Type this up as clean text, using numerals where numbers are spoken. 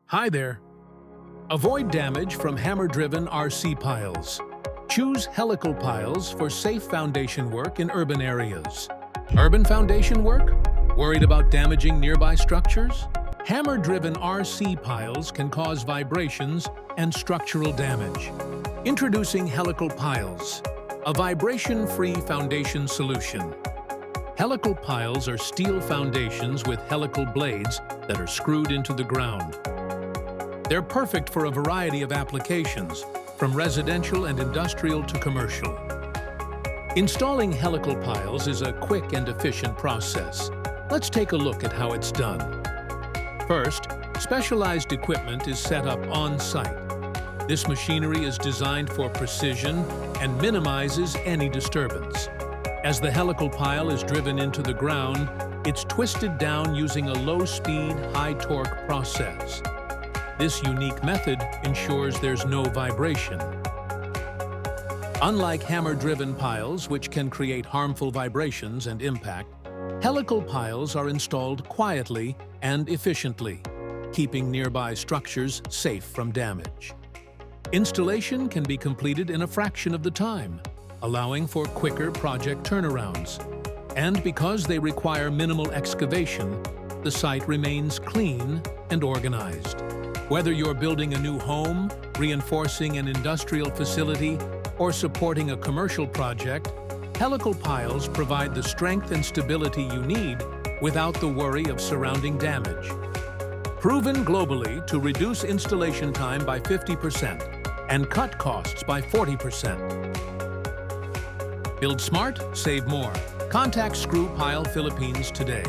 Hi there. Avoid damage from hammer-driven RC piles. Choose helical piles for safe foundation work in urban areas. Urban foundation work? Worried about damaging nearby structures? Hammer-driven RC piles can cause vibrations and structural damage. Introducing Helical piles, a vibration-free foundation solution. Helical piles are steel foundations with helical blades that are screwed into the ground. They're perfect for a variety of applications, from residential and industrial to commercial. Installing helical piles is a quick and efficient process. Let's take a look at how it's done. First, specialized equipment is set up on-site. This machinery is designed for precision and minimizes any disturbance. As the helical pile is driven into the ground, it's twisted down using a low-speed, high-torque process. This unique method ensures there's no vibration. Unlike hammer-driven piles, which can create harmful vibrations and impact, helical piles are installed quietly and efficiently, keeping nearby structures safe from damage. Installation can be completed in a fraction of the time, allowing for quicker project turnarounds. And because they require minimal excavation, the site remains clean and organized. Whether you're building a new home, reinforcing an industrial facility, or supporting a commercial project, helical piles provide the strength and stability you need without the worry of surrounding damage. Proven globally to reduce installation time by 50% and cut costs by 40%. Build smart, save more. Contact Screw Pile Philippines today.